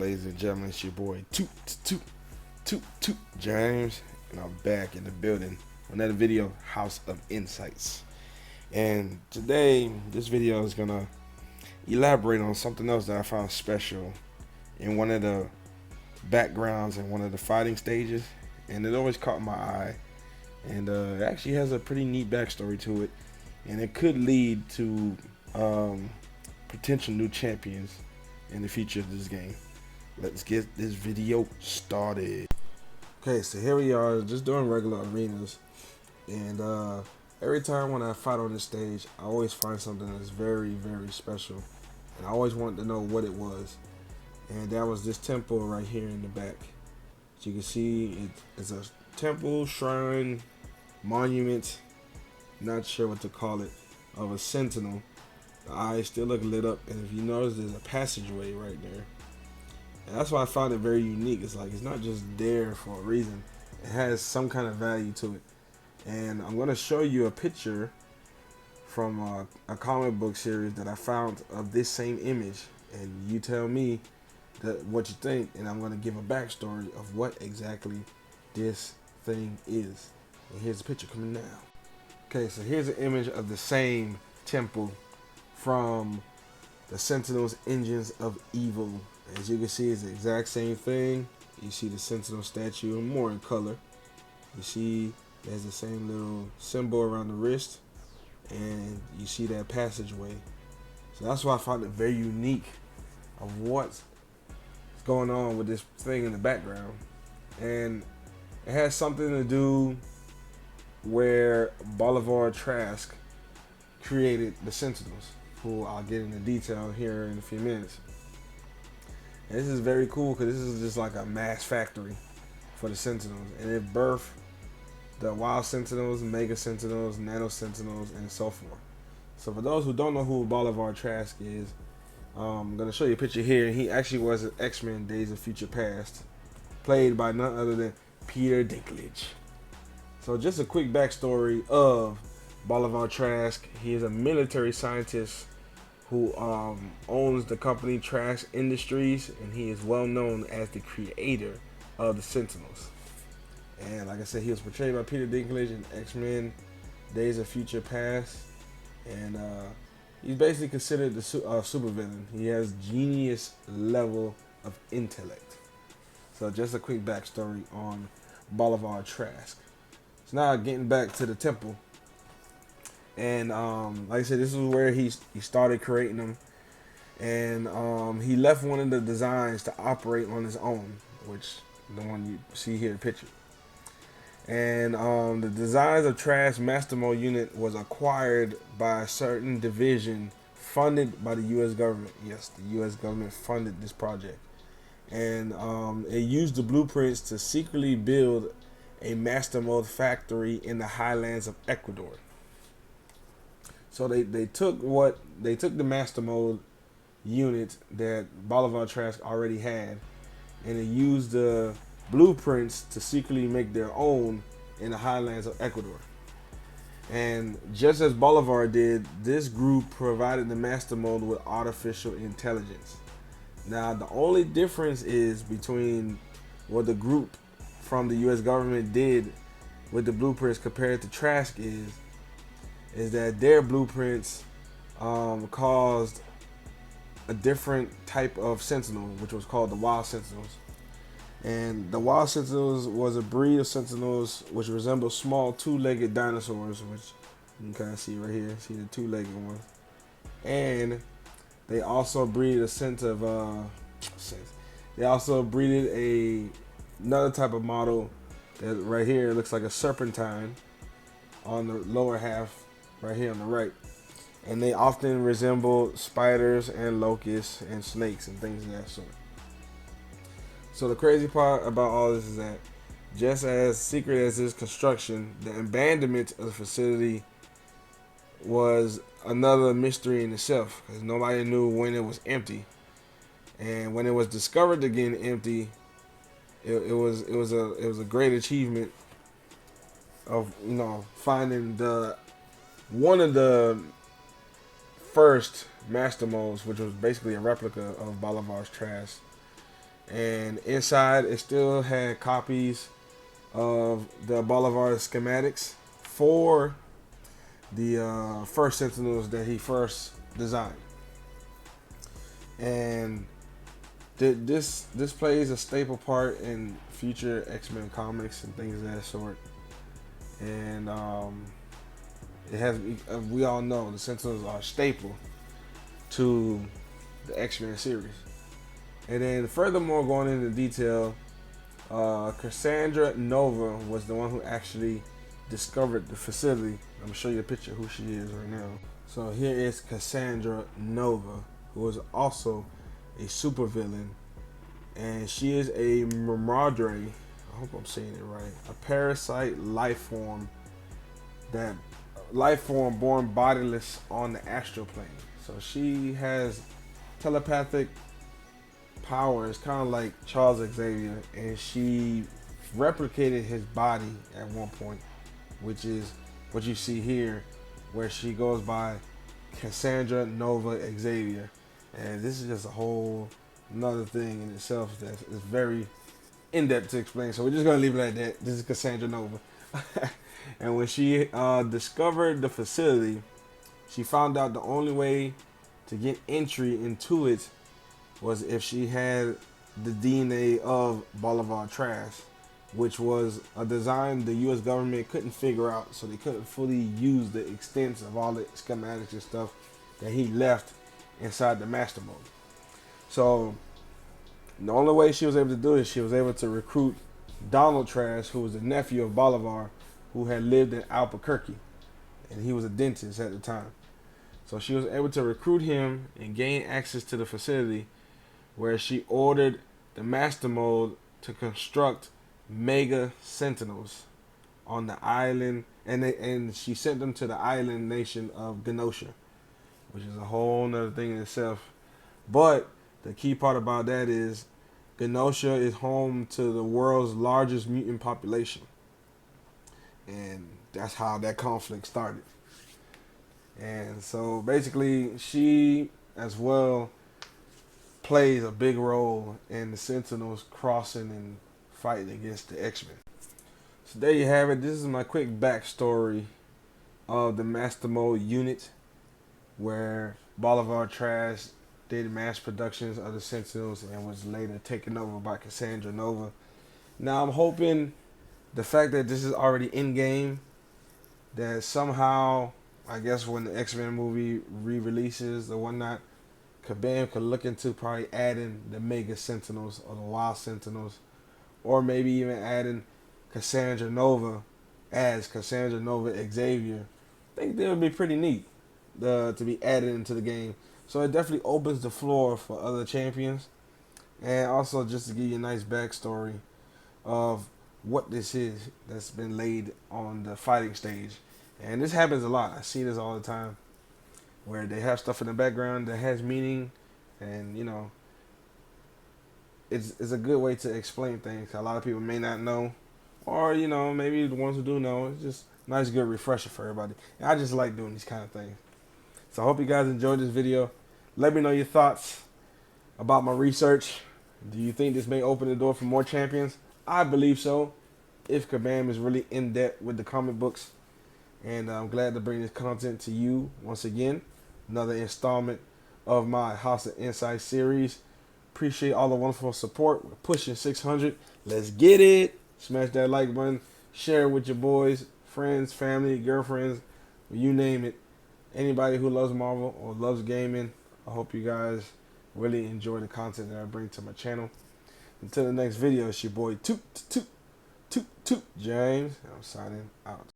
ladies and gentlemen? It's your boy Sup James, and I'm back in the building. Another video, House of Insights. And today, this video is gonna elaborate on something else that I found special in one of the backgrounds in one of the fighting stages, and it always caught my eye. And it actually has a pretty neat backstory to it, and it could lead to potential new champions in the future of this game. Let's get this video started. Okay, so here we are, just doing regular arenas, and every time when I fight on this stage, I always find something that's very, very special, and I always wanted to know what it was. And that was this temple right here in the back. As you can see, it's a temple, shrine, monument, not sure what to call it, of a sentinel. The eyes still look lit up, and if you notice, there's a passageway right there. And that's why I found it very unique. It's like it's not just there for a reason. It has some kind of value to it. And I'm going to show you a picture from a comic book series that I found of this same image. And you tell me what you think, and I'm going to give a backstory of what exactly this thing is. And here's the picture coming now. Okay, so here's an image of the same temple from the Sentinels Engines of Evil. As you can see, it's the exact same thing. You see the Sentinel statue, more in color. You see there's the same little symbol around the wrist, and you see that passageway. So that's why I found it very unique of what's going on with this thing in the background. And it has something to do where Bolivar Trask created the Sentinels, who I'll get into detail here in a few minutes. And this is very cool because this is just like a mass factory for the Sentinels, and it birthed the Wild Sentinels, Mega Sentinels, Nano Sentinels, and so forth. So for those who don't know who Bolivar Trask is, I'm going to show you a picture here. He actually was an X-Men Days of Future Past, played by none other than Peter Dinklage. So just a quick backstory of Bolivar Trask. He is a military scientist who owns the company Trask Industries, and he is well known as the creator of the Sentinels. And like I said, he was portrayed by Peter Dinklage in X-Men Days of Future Past, and he's basically considered the supervillain. He has genius level of intellect. So just a quick backstory on Bolivar Trask. So now getting back to the temple. And like I said, this is where he started creating them, and he left one of the designs to operate on his own, which the one you see here, the picture. And the designs of Trask Master Mode unit was acquired by a certain division funded by the U.S. government. Yes, the U.S. government funded this project, and it used the blueprints to secretly build a Master Mode factory in the highlands of Ecuador. So they took the Master Mode unit that Bolivar Trask already had, and they used the blueprints to secretly make their own in the highlands of Ecuador. And just as Bolivar did, this group provided the Master Mode with artificial intelligence. Now the only difference is between what the group from the U.S. government did with the blueprints compared to Trask is that their blueprints caused a different type of sentinel, which was called the Wild Sentinels. And the Wild Sentinels was a breed of sentinels which resemble small two-legged dinosaurs, which you can kind of see right here. See the two-legged one. And they also breeded a they also breeded another type of model that right here looks like a serpentine on the lower half. Right here on the right, and they often resemble spiders and locusts and snakes and things of that sort. So the crazy part about all this is that just as secret as this construction, the abandonment of the facility was another mystery in itself, because nobody knew when it was empty, and when it was discovered again empty, it was a great achievement of finding one of the first Master Modes, which was basically a replica of Bolivar's Trask. And inside, it still had copies of the Bolivar schematics for the first Sentinels that he first designed. And this plays a staple part in future X-Men comics and things of that sort. And it has, we all know the Sentinels are a staple to the X-Men series. And then furthermore, going into detail, Cassandra Nova was the one who actually discovered the facility. I'm gonna show you a picture of who she is right now. So here is Cassandra Nova, who is also a supervillain, and she is a Maraudre. I hope I'm saying it right. A parasite life form born bodiless on the astral plane. So she has telepathic powers, kind of like Charles Xavier, and she replicated his body at one point, which is what you see here, where she goes by Cassandra Nova Xavier. And this is just a whole another thing in itself that is very in-depth to explain. So we're just gonna leave it like that. This is Cassandra Nova. And when she discovered the facility, she found out the only way to get entry into it was if she had the DNA of Bolivar Trash, which was a design the U.S. government couldn't figure out, so they couldn't fully use the extent of all the schematics and stuff that he left inside the master mode. So the only way she was able to do it, she was able to recruit Donald Trash, who was the nephew of Bolivar, who had lived in Albuquerque, and he was a dentist at the time. So she was able to recruit him and gain access to the facility, where she ordered the master mode to construct mega Sentinels on the island, and she sent them to the island nation of Genosha, which is a whole nother thing in itself. But the key part about that is Genosha is home to the world's largest mutant population, and that's how that conflict started. And so basically, she as well plays a big role in the Sentinels crossing and fighting against the X-Men. So there you have it. This is my quick backstory of the Master Mode unit, where Bolivar Trash did mass productions of the Sentinels and was later taken over by Cassandra Nova. Now I'm hoping the fact that this is already in game, that somehow, I guess when the X-Men movie re-releases or whatnot, Kabam could look into probably adding the Mega Sentinels or the Wild Sentinels, or maybe even adding Cassandra Nova as Cassandra Nova Xavier. I think that would be pretty neat to be added into the game. So it definitely opens the floor for other champions, and also just to give you a nice backstory of what this is that's been laid on the fighting stage. And this happens a lot. I see this all the time, where they have stuff in the background that has meaning, and you know, it's a good way to explain things. A lot of people may not know, or you know, maybe the ones who do know. It's just a nice, good refresher for everybody. And I just like doing these kind of things. So I hope you guys enjoyed this video. Let me know your thoughts about my research. Do you think this may open the door for more champions? I believe so, if Kabam is really in depth with the comic books. And I'm glad to bring this content to you once again. Another installment of my House of Insight series. Appreciate all the wonderful support. We're pushing 600. Let's get it. Smash that like button. Share it with your boys, friends, family, girlfriends, you name it. Anybody who loves Marvel or loves gaming. I hope you guys really enjoy the content that I bring to my channel. Until the next video, it's your boy Sup James. I'm signing out.